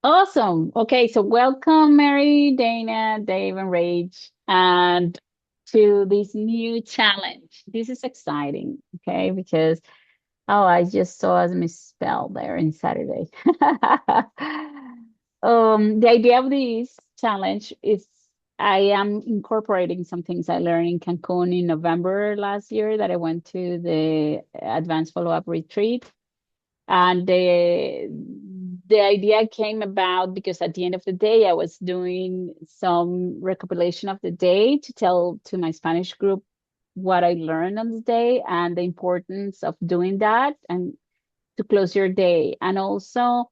Awesome. Okay, so welcome, Mary, Dana, Dave, and Rach, and to this new challenge. This is exciting, okay, because I just saw a misspell there in Saturday. The idea of this challenge is I am incorporating some things I learned in Cancun in November last year that I went to the advanced follow-up retreat. And the idea came about because at the end of the day, I was doing some recopilation of the day to tell to my Spanish group what I learned on the day and the importance of doing that and to close your day. And also,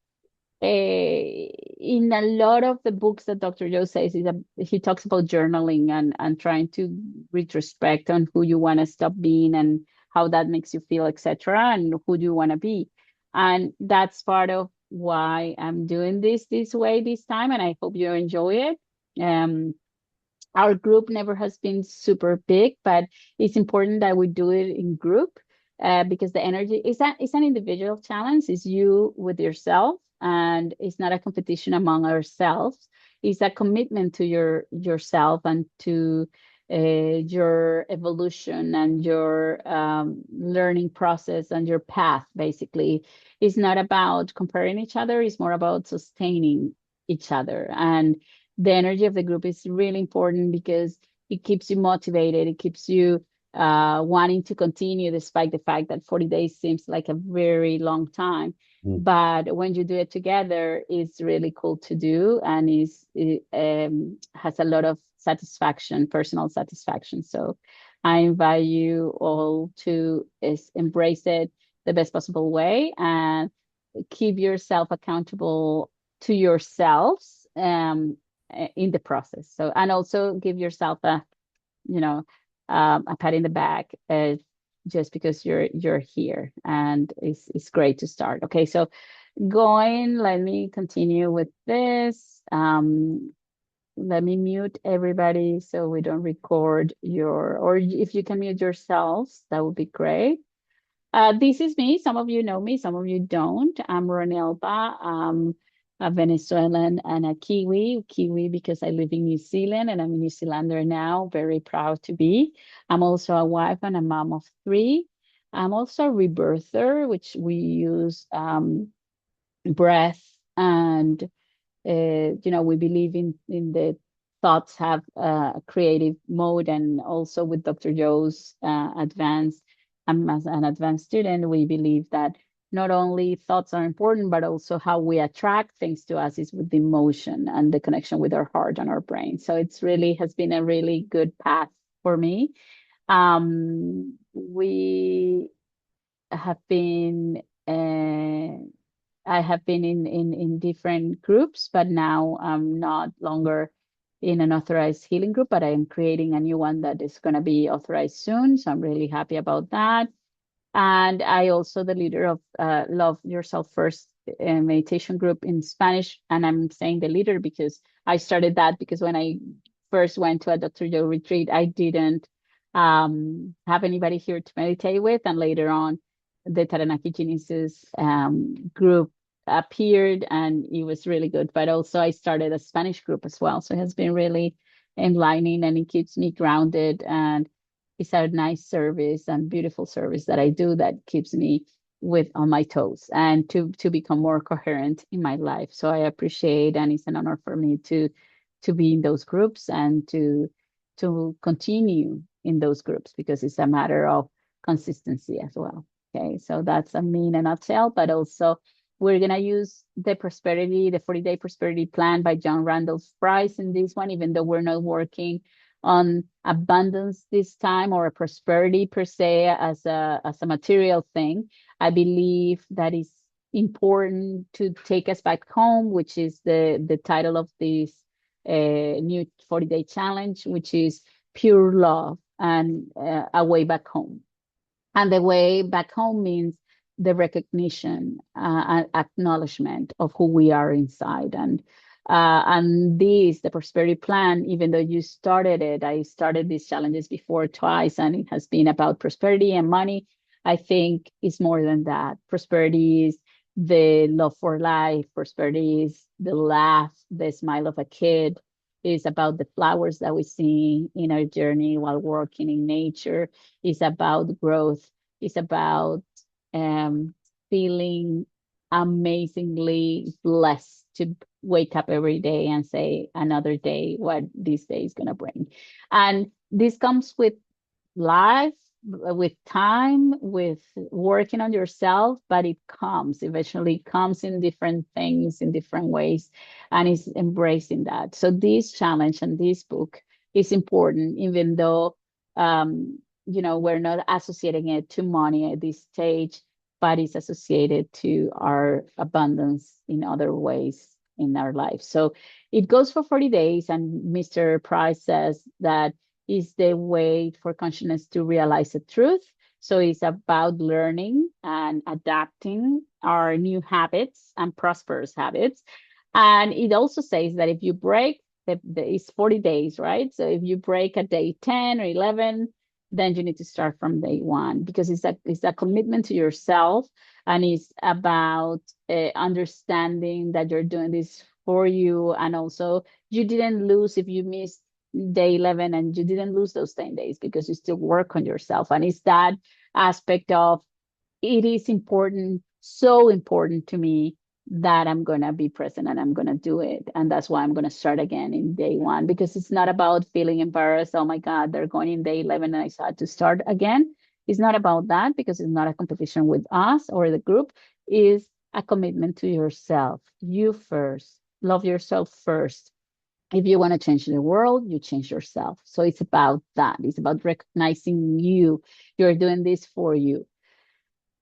in a lot of the books that Dr. Joe says, he talks about journaling and trying to retrospect on who you want to stop being and how that makes you feel, etc., and who do you want to be. And that's part of why I'm doing this way this time, and I hope you enjoy it. Um, our group never has been super big, but it's important that we do it in group because the energy is that it's an individual challenge. It's you with yourself, and it's not a competition among ourselves. It's a commitment to yourself and to your evolution and your learning process and your path. Basically, it's not about comparing each other. It's more about sustaining each other and the energy of the group is really important because it keeps you motivated. It keeps you wanting to continue despite the fact that 40 days seems like a very long time. Mm. But when you do it together, it's really cool to do and it has a lot of satisfaction, personal satisfaction. So I invite you all to embrace it the best possible way and keep yourself accountable to yourselves. In the process. So, and also give yourself you know, a pat in the back just because you're here, and it's great to start. Okay, so going, let me continue with this. Let me mute everybody so we don't record or if you can mute yourselves, that would be great. This is me. Some of you know me, some of you don't. I'm Ronelba. A Venezuelan and a Kiwi. Kiwi because I live in New Zealand and I'm a New Zealander now. Very proud to be. I'm also a wife and a mom of three. I'm also a rebirther, which we use breath and we believe in the thoughts have a creative mode, and also with Dr. Joe's advanced, as an advanced student, we believe that not only thoughts are important, but also how we attract things to us is with the emotion and the connection with our heart and our brain. So it's really has been a really good path for me. We have been I have been in different groups, but now I'm not longer in an authorized healing group, but I am creating a new one that is going to be authorized soon. So I'm really happy about that. And I also the leader of Love Yourself First meditation group in Spanish. And I'm saying the leader because I started that because when I first went to a Dr. Joe retreat, I didn't have anybody here to meditate with. And later on, the Taranaki Genesis group appeared and it was really good. But also I started a Spanish group as well. So it has been really enlightening and it keeps me grounded, and it's a nice service and beautiful service that I do that keeps me with on my toes and to become more coherent in my life. So I appreciate, and it's an honor for me to be in those groups and to continue in those groups because it's a matter of consistency as well. Okay, so that's me in a nutshell, but also we're going to use the 40-day prosperity plan by John Randolph Price in this one, even though we're not working on abundance this time or a prosperity per se as a material thing. I believe that is important to take us back home, which is the title of this new 40-day challenge, which is pure love and a way back home. And the way back home means the recognition and acknowledgement of who we are inside. And this, the prosperity plan, even though you started it, I started these challenges before twice, and it has been about prosperity and money. I think it's more than that. Prosperity is the love for life. Prosperity is the laugh, the smile of a kid. It's about the flowers that we see in our journey while working in nature. It's about growth. It's about um, feeling amazingly blessed to wake up every day and say another day, what this day is going to bring. And this comes with life, with time, with working on yourself, but it comes eventually, comes in different things, in different ways, and is embracing that. So this challenge and this book is important, even though we're not associating it to money at this stage, but it's associated to our abundance in other ways in our life. So it goes for 40 days, and Mr. Price says that is the way for consciousness to realize the truth. So it's about learning and adapting our new habits and prosperous habits. And it also says that if you break, it's 40 days, right? So if you break at day 10 or 11, then you need to start from day one, because it's a commitment to yourself, and it's about understanding that you're doing this for you. And also, you didn't lose if you missed day 11, and you didn't lose those 10 days because you still work on yourself. And it's that aspect of, it is important, so important to me, that I'm going to be present and I'm going to do it. And that's why I'm going to start again in day one, because it's not about feeling embarrassed. Oh my God, they're going in day 11 and I had to start again. It's not about that, because it's not a competition with us or the group. It's a commitment to yourself. You first. Love yourself first. If you want to change the world, you change yourself. So it's about that. It's about recognizing you. You're doing this for you.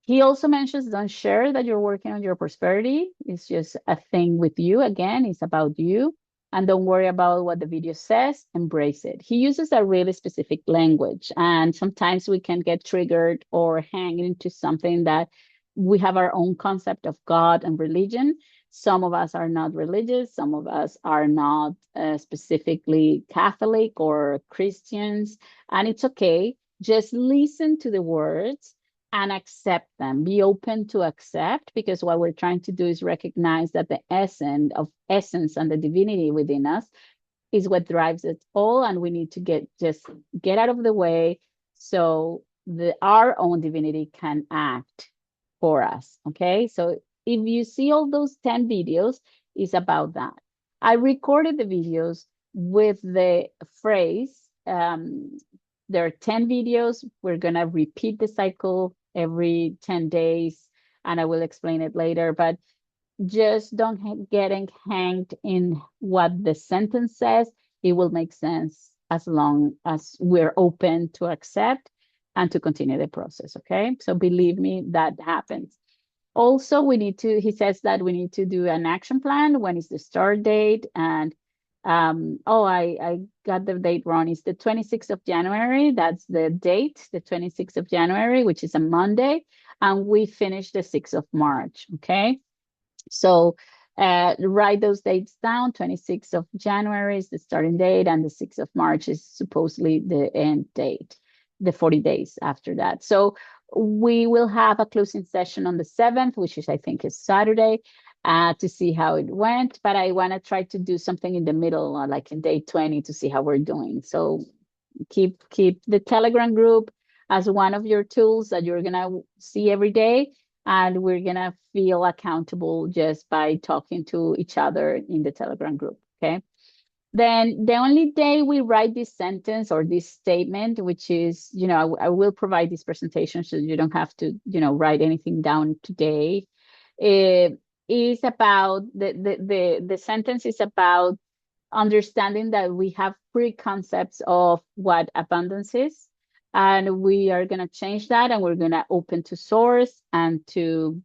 He also mentions, don't share that you're working on your prosperity. It's just a thing with you. Again, it's about you. And don't worry about what the video says, embrace it. He uses a really specific language. And sometimes we can get triggered or hang into something that we have our own concept of God and religion. Some of us are not religious. Some of us are not specifically Catholic or Christians. And it's okay. Just listen to the words and accept them. Be open to accept, because what we're trying to do is recognize that the essence and the divinity within us is what drives it all, and we need to get out of the way so our own divinity can act for us. Okay, so if you see all those 10 videos, it's about that. I recorded the videos with the phrase, there are 10 videos. We're going to repeat the cycle every 10 days, and I will explain it later. But just don't getting hanged in what the sentence says. It will make sense as long as we're open to accept and to continue the process. Okay, so believe me, that happens. Also, he says that we need to do an action plan. When is the start date? And I got the date wrong. It's the 26th of January. That's the date, the 26th of January, which is a Monday. And we finish the 6th of March. Okay. So write those dates down. 26th of January is the starting date, and the 6th of March is supposedly the end date, the 40 days after that. So we will have a closing session on the 7th, which is, I think, is Saturday, to see how it went. But I want to try to do something in the middle, like in day 20, to see how we're doing. So keep the Telegram group as one of your tools that you're gonna see every day, and we're gonna feel accountable just by talking to each other in the Telegram group. Okay. Then the only day we write this sentence or this statement, which is, I will provide this presentation so you don't have to, write anything down today. It is about the sentence is about understanding that we have preconcepts of what abundance is, and we are going to change that, and we're going to open to source and to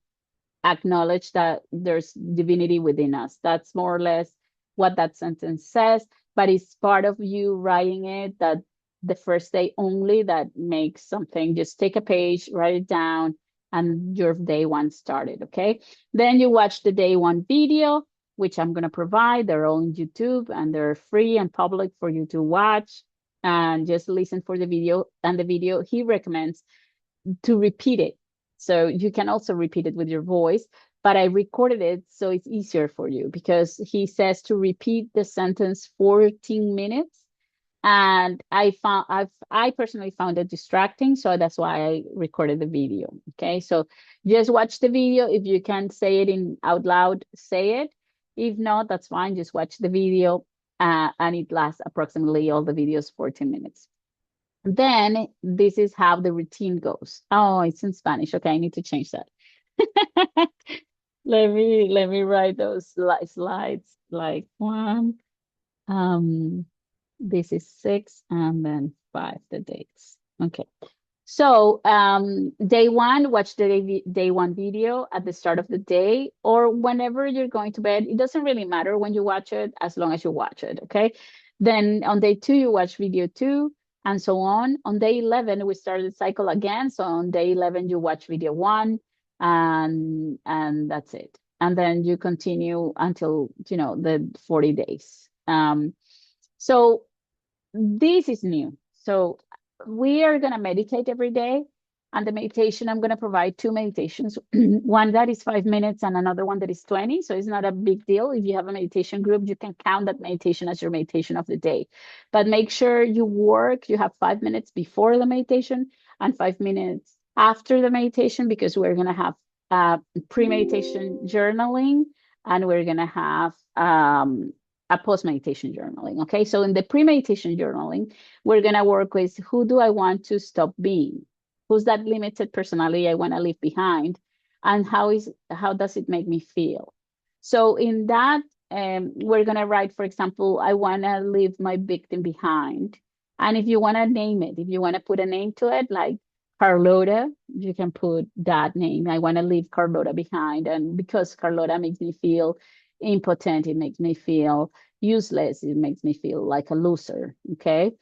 acknowledge that there's divinity within us. That's more or less what that sentence says, but it's part of you writing it, that the first day only that makes something. Just take a page, write it down, and your day one started. Okay, then you watch the day one video, which I'm going to provide. They're on YouTube, and they're free and public for you to watch, and just listen for the video. And the video, he recommends to repeat it. So you can also repeat it with your voice, but I recorded it so it's easier for you, because he says to repeat the sentence 14 minutes. And I personally found it distracting, so that's why I recorded the video. Okay, so just watch the video. If you can't say it in out loud, say it. If not, that's fine. Just watch the video, and it lasts approximately, all the videos, 14 minutes. Then this is how the routine goes. Oh, it's in Spanish. Okay, I need to change that. Let me write those slides, like one. Um, this is 6 and then 5, the dates. Okay. So day one, watch the day one video at the start of the day, or whenever you're going to bed. It doesn't really matter when you watch it, as long as you watch it. Okay. Then on day 2, you watch video 2, and so on. On day 11, we start the cycle again. So on day 11, you watch video 1, and that's it. And then you continue until, the 40 days. So this is new. So we are going to meditate every day. And the meditation, I'm going to provide 2 meditations, one that is 5 minutes and another one that is 20. So it's not a big deal. If you have a meditation group, you can count that meditation as your meditation of the day. But make sure you have 5 minutes before the meditation and 5 minutes after the meditation, because we're going to have pre-meditation journaling, and we're going to have a post-meditation journaling. Okay, so in the pre-meditation journaling, we're going to work with, who do I want to stop being? Who's that limited personality I want to leave behind? And how does it make me feel? So in that, we're going to write, for example, I want to leave my victim behind. And if you want to name it, if you want to put a name to it, like Carlota, you can put that name. I want to leave Carlota behind. And because Carlota makes me feel impotent, it makes me feel useless, it makes me feel like a loser. Okay,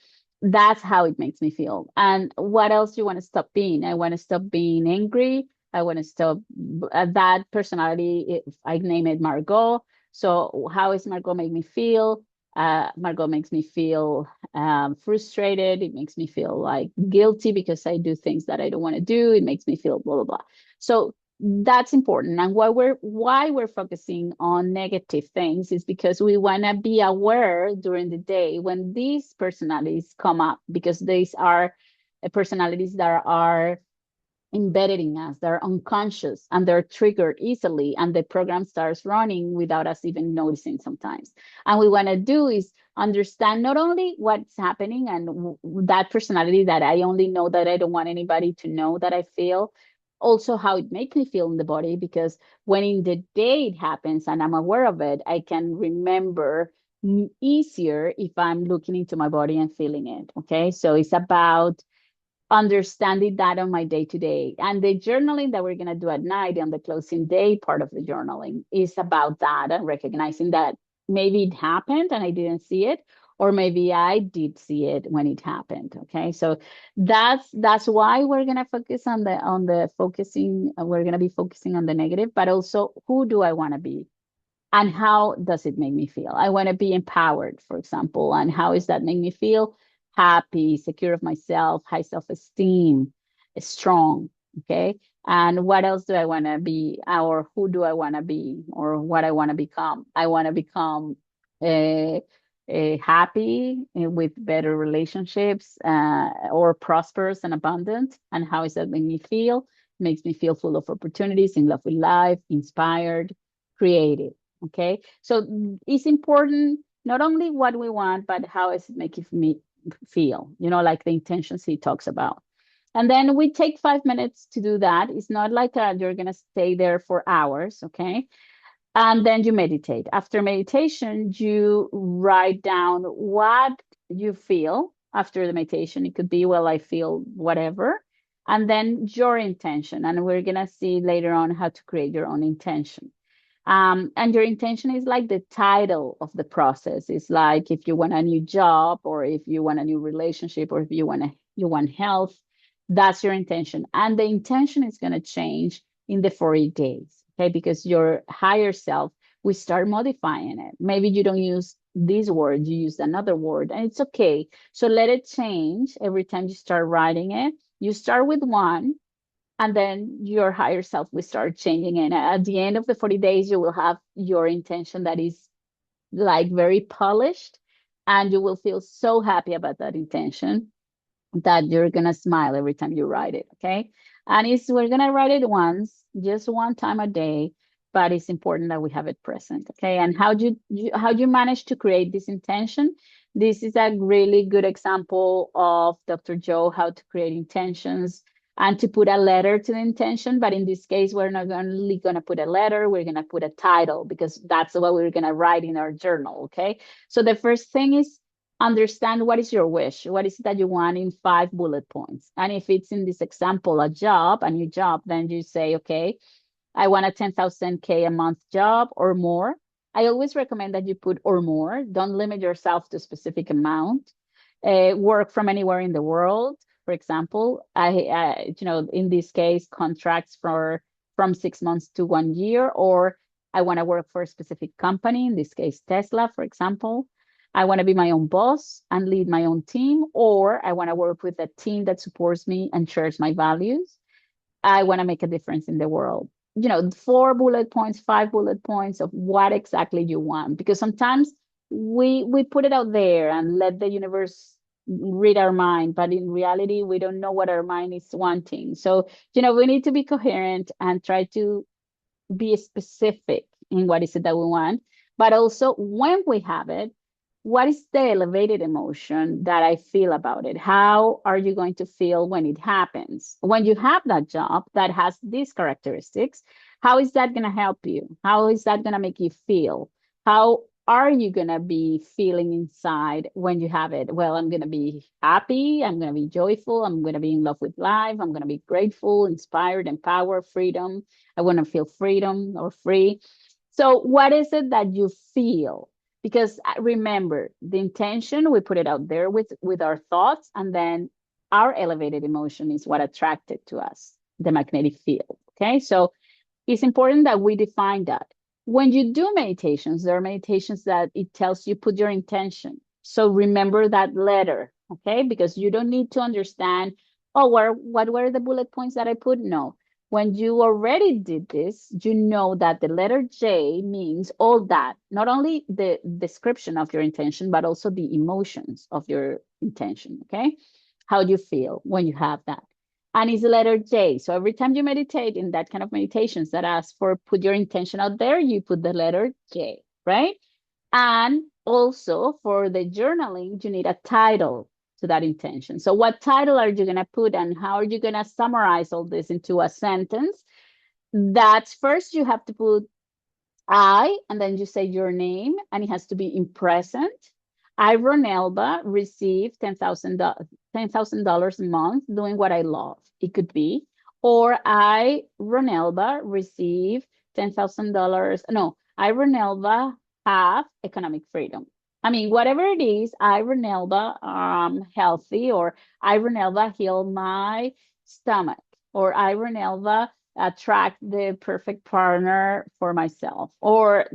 that's how it makes me feel. And what else do you want to stop being? I want to stop being angry. I want to stop that personality. If I name it Margot, so how is Margot make me feel? Margot makes me feel frustrated. It makes me feel like guilty because I do things that I don't want to do. It makes me feel blah blah blah. So that's important. And why we're focusing on negative things is because we want to be aware during the day when these personalities come up, because these are personalities that are embedded in us, they're unconscious, and they're triggered easily, and the program starts running without us even noticing sometimes. And we want to do is understand not only what's happening and that personality that I only know, that I don't want anybody to know that I feel, also how it makes me feel in the body, because when in the day it happens and I'm aware of it, I can remember easier if I'm looking into my body and feeling it. Okay, so it's about understanding that on my day to day. And the journaling that we're going to do at night on the closing day part of the journaling is about that, and recognizing that maybe it happened and I didn't see it, or maybe I did see it when it happened. Okay, so that's why we're going to focus on the focusing. We're going to be focusing on the negative, but also, who do I want to be? And how does it make me feel? I want to be empowered, for example. And how does that make me feel? Happy, secure of myself, high self-esteem, strong. Okay. And what else do I want to be? Or who do I want to be? Or what I want to become? I want to become happy, with better relationships, or prosperous and abundant. And how does that make me feel? Makes me feel full of opportunities, in love with life, inspired, creative. Okay, so it's important not only what we want, but how is it making me feel, like the intentions he talks about. And then we take 5 minutes to do that. It's not like you're going to stay there for hours. Okay, and then you meditate. After meditation, you write down what you feel after the meditation. It could be, well, I feel whatever. And then your intention. And we're going to see later on how to create your own intention. And your intention is like the title of the process. It's like if you want a new job, or if you want a new relationship, or if you want health, that's your intention. And the intention is going to change in the 40 days. Okay, because your higher self, we start modifying it. Maybe you don't use this word, you use another word, and it's okay. So let it change every time you start writing it. You start with one, And then your higher self will start changing. And at the end of the 40 days, you will have your intention that is like very polished, and you will feel so happy about that intention that you're gonna smile every time you write it. Okay. And we're gonna write it once, just one time a day, but it's important that we have it present. Okay. And how do you manage to create this intention? This is a really good example of Dr. Joe, how to create intentions and to put a letter to the intention. But in this case, we're not only gonna put a letter, we're gonna put a title, because that's what we're gonna write in our journal. Okay. So the first thing is understand what is your wish. What is it that you want in 5 bullet points? And if it's in this example, a new job, then you say, okay, I want a 10,000 K a month job or more. I always recommend that you put or more. Don't limit yourself to a specific amount. Work from anywhere in the world. For example, in this case, contracts from 6 months to 1 year, or I want to work for a specific company, in this case, Tesla, for example. I want to be my own boss and lead my own team, or I want to work with a team that supports me and shares my values. I want to make a difference in the world. 4 bullet points, 5 bullet points of what exactly you want, because sometimes we put it out there and let the universe read our mind, but in reality, we don't know what our mind is wanting. So, we need to be coherent and try to be specific in what is it that we want, but also when we have it, what is the elevated emotion that I feel about it? How are you going to feel when it happens? When you have that job that has these characteristics, how is that going to help you? How is that going to make you feel? How are you going to be feeling inside when you have it? Well, I'm going to be happy. I'm going to be joyful. I'm going to be in love with life. I'm going to be grateful, inspired, empowered, freedom. I want to feel freedom or free. So, what is it that you feel? Because remember, the intention, we put it out there with our thoughts, and then our elevated emotion is what attracted to us, the magnetic field. Okay, so it's important that we define that. When you do meditations, there are meditations that it tells you put your intention. So remember that letter, okay? Because you don't need to understand, oh, what were the bullet points that I put? No. When you already did this, you know that the letter J means all that, not only the description of your intention, but also the emotions of your intention, okay? How do you feel when you have that? And it's the letter J. So every time you meditate in that kind of meditations that ask for put your intention out there, you put the letter J, right? And also for the journaling, you need a title to that intention. So what title are you going to put, and how are you going to summarize all this into a sentence? That's first you have to put I, and then you say your name, and it has to be in present. I, Ronelba, received $10,000 a month doing what I love. It could be, or I, Ronelba, receive $10,000. No, I, Ronelba, have economic freedom. I mean, whatever it is, I, Ronelba, healthy, or I, Ronelba, heal my stomach, or I, Ronelba, attract the perfect partner for myself, or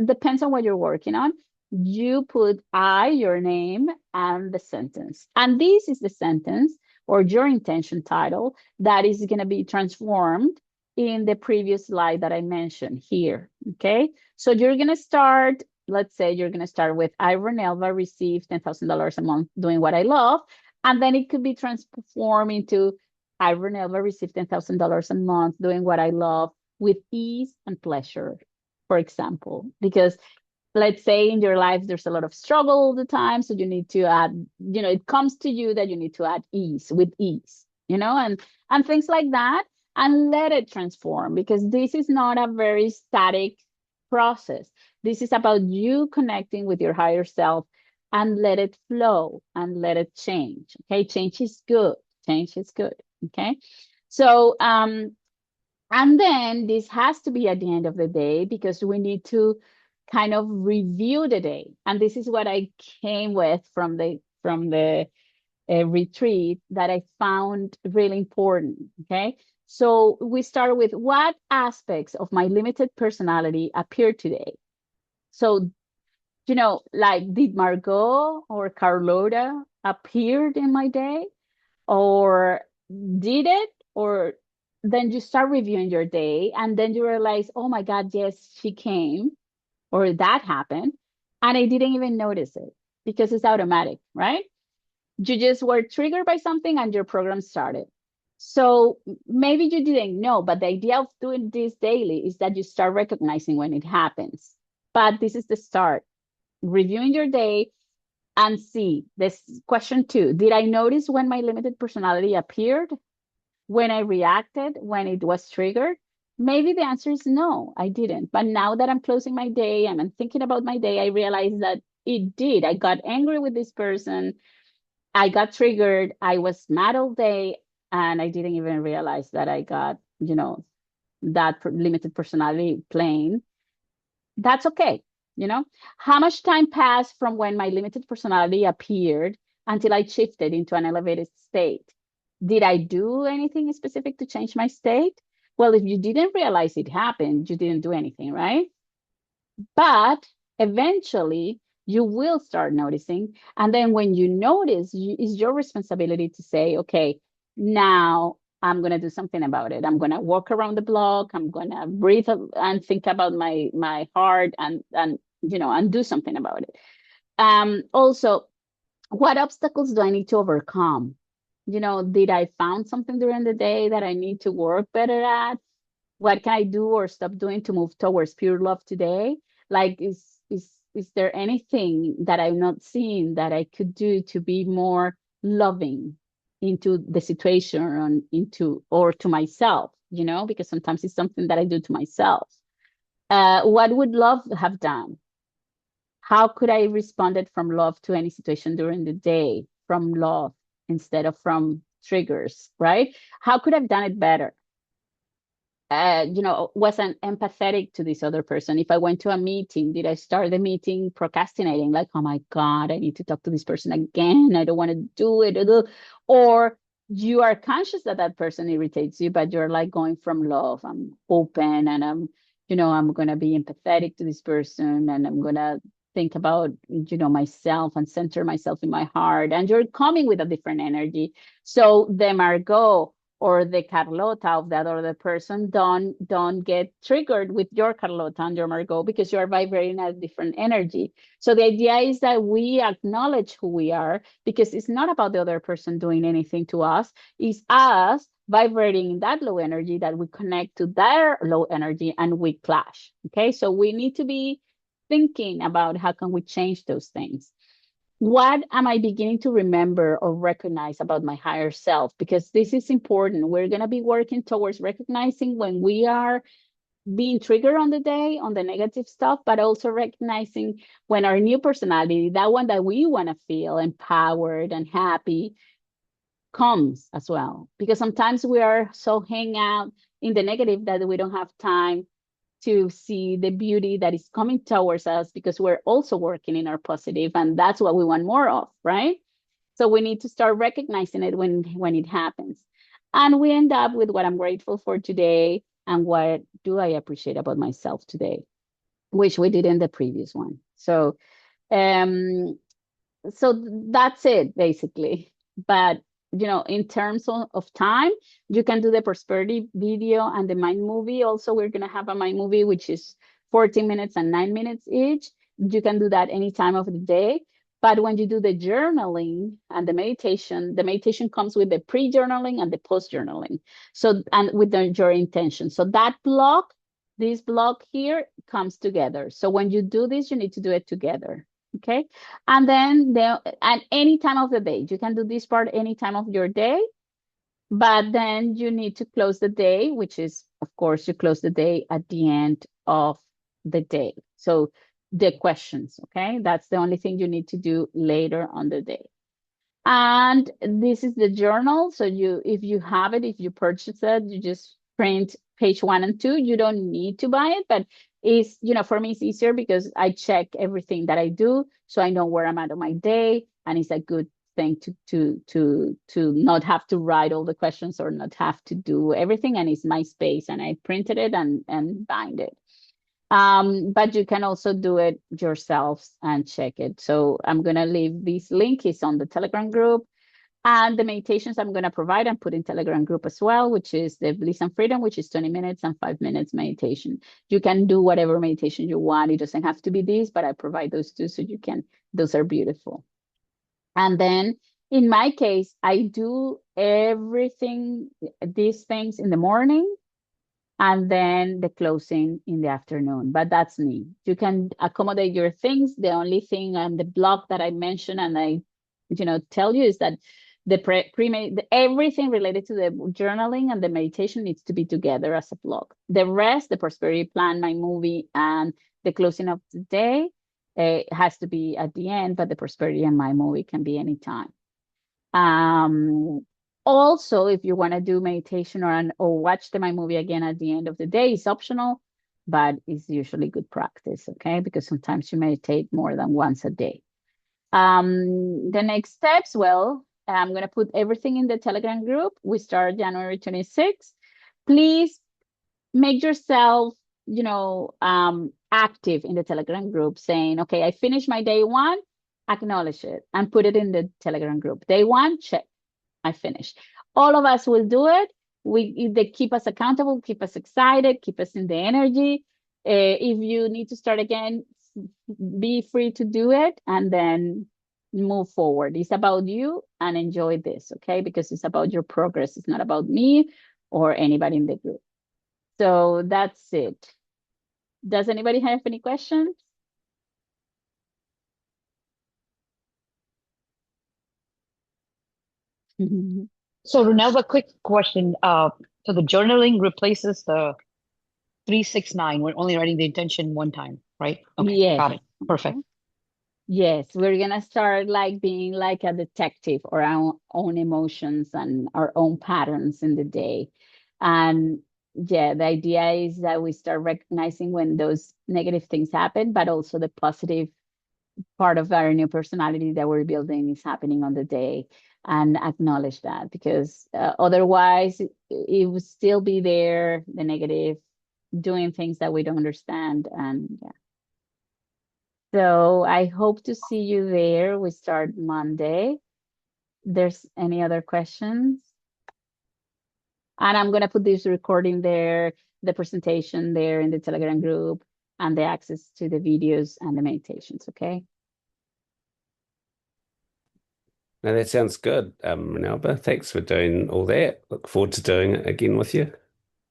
depends on what you're working on. You put I, your name, and the sentence, and this is the sentence or your intention title that is going to be transformed in the previous slide that I mentioned here. Okay, so you're going to start, let's say you're going to start with I, Ronelva, receive $10,000 a month doing what I love, and then it could be transformed into I, Renelva, receive $10,000 a month doing what I love with ease and pleasure, for example. Because let's say in your life there's a lot of struggle all the time, so you need to add, it comes to you that you need to add ease, with ease, and things like that, and let it transform, because this is not a very static process. This is about you connecting with your higher self, and let it flow and let it change. Okay, change is good. Change is good. Okay, so and then this has to be at the end of the day, because we need to kind of review the day. And this is what I came with from the retreat that I found really important. Okay, so we start with what aspects of my limited personality appear today. So like, did Margot or Carlota appeared in my day, or did it, or then you start reviewing your day, and then you realize, oh my God, yes, she came, or that happened, and I didn't even notice it because it's automatic, right? You just were triggered by something and your program started. So maybe you didn't know, but the idea of doing this daily is that you start recognizing when it happens. But this is the start. Reviewing your day and see this question two. Did I notice when my limited personality appeared? When I reacted, when it was triggered? Maybe the answer is no, I didn't. But now that I'm closing my day and I'm thinking about my day, I realize that it did. I got angry with this person. I got triggered. I was mad all day, and I didn't even realize that I got, that limited personality playing. That's okay. How much time passed from when my limited personality appeared until I shifted into an elevated state? Did I do anything specific to change my state? Well, if you didn't realize it happened, you didn't do anything, right? But eventually you will start noticing. And then when you notice, it's your responsibility to say, okay, now I'm going to do something about it. I'm going to walk around the block. I'm going to breathe and think about my heart, and do something about it. Also, what obstacles do I need to overcome? Did I found something during the day that I need to work better at? What can I do or stop doing to move towards pure love today? Like, is there anything that I'm not seeing that I could do to be more loving into the situation, or into, or to myself? Because sometimes it's something that I do to myself. What would love have done? How could I responded from love to any situation during the day, from love instead of from triggers, right? How could I've done it better? Wasn't empathetic to this other person. If I went to a meeting, did I start the meeting procrastinating, like, oh my God, I need to talk to this person again. I don't want to do it. Or you are conscious that that person irritates you, but you're like going from love. I'm open, and I'm going to be empathetic to this person, and I'm going to think about, myself, and center myself in my heart. And you're coming with a different energy. So the Margot or the Carlota of that other person don't get triggered with your Carlota and your Margot, because you are vibrating at a different energy. So the idea is that we acknowledge who we are, because it's not about the other person doing anything to us. It's us vibrating in that low energy that we connect to their low energy, and we clash. Okay, so we need to be thinking about how can we change those things. What am I beginning to remember or recognize about my higher self? Because this is important. We're going to be working towards recognizing when we are being triggered on the day, on the negative stuff, but also recognizing when our new personality, that one that we want to feel empowered and happy, comes as well. Because sometimes we are so hang out in the negative that we don't have time to see the beauty that is coming towards us, because we're also working in our positive, and that's what we want more of, right? So we need to start recognizing it when it happens. And we end up with what I'm grateful for today, and what do I appreciate about myself today, which we did in the previous one. Um so that's it basically. But in terms of time, you can do the prosperity video and the mind movie. Also, we're going to have a mind movie which is 14 minutes and 9 minutes each. You can do that any time of the day. But when you do the journaling and the meditation comes with the pre-journaling and the post-journaling. So, and with your intention. So that block, this block here, comes together. So when you do this, you need to do it together. Okay. And then at any time of the day, you can do this part any time of your day, but then you need to close the day, which is, of course, you close the day at the end of the day. So the questions, okay, that's the only thing you need to do later on the day. And this is the journal. So if you have it, if you purchase it, you just print page 1 and 2. You don't need to buy it, but it's, for me, it's easier because I check everything that I do. So I know where I'm at on my day. And it's a good thing to not have to write all the questions, or not have to do everything. And it's my space, and I printed it and bind it. But you can also do it yourselves and check it. So I'm going to leave this link. It's on the Telegram group. And the meditations I'm going to provide and put in Telegram group as well, which is the Bliss and Freedom, which is 20 minutes and 5 minutes meditation. You can do whatever meditation you want. It doesn't have to be this, but I provide those too, so you can, those are beautiful. And then in my case, I do everything, these things in the morning, and then the closing in the afternoon. But that's me. You can accommodate your things. The only thing on the block that I mentioned and I, tell you is that everything related to the journaling and the meditation needs to be together as a block. The rest, the prosperity plan, my movie, and the closing of the day, has to be at the end, but the prosperity and my movie can be anytime. Also, if you want to do meditation or watch my movie again at the end of the day, it's optional, but it's usually good practice, okay? Because sometimes you meditate more than once a day. The next steps, well, I'm going to put everything in the Telegram group. We start January 26th. Please make yourself, active in the Telegram group, saying, okay, I finished my day one, acknowledge it and put it in the Telegram group. Day one, check, I finished. All of us will do it. They keep us accountable, keep us excited, keep us in the energy. If you need to start again, be free to do it and then move forward. It's about you and enjoy this, okay? Because it's about your progress. It's not about me or anybody in the group. So that's it. Does anybody have any questions? So Renelva, a quick question. So the journaling replaces the 369. We're only writing the intention one time, right? Okay, Yes. got it. Perfect. Yes, we're gonna start like being like a detective or our own emotions and our own patterns in the day. And yeah, the idea is that we start recognizing when those negative things happen, but also the positive part of our new personality that we're building is happening on the day, and acknowledge that, because otherwise it would still be there, the negative, doing things that we don't understand. And yeah. So I hope to see you there. We start Monday. There's any other questions? And I'm going to put this recording there, the presentation there in the Telegram group, and the access to the videos and the meditations, okay? No, that sounds good, Renalba. Thanks for doing all that. Look forward to doing it again with you.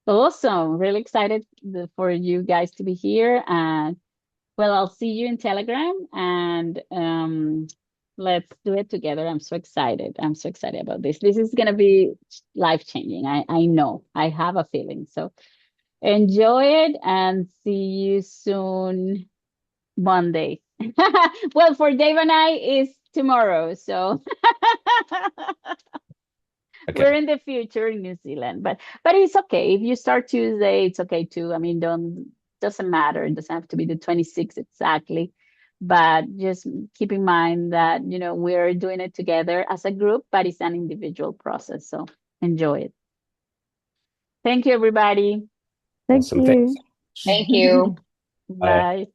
Awesome. Really excited for you guys to be here. And well, I'll see you in Telegram, and let's do it together. I'm so excited. I'm so excited about this. This is going to be life-changing. I know. I have a feeling. So enjoy it and see you soon Monday. Well, for Dave and I, it's tomorrow. So Okay. we're in the future in New Zealand, but it's okay. If you start Tuesday, it's okay too. I mean, doesn't matter. It doesn't have to be the 26th exactly. But just keep in mind that, we're doing it together as a group, but it's an individual process. So enjoy it. Thank you, everybody. Thank Awesome. you. Thanks. Thank you. Bye. Bye.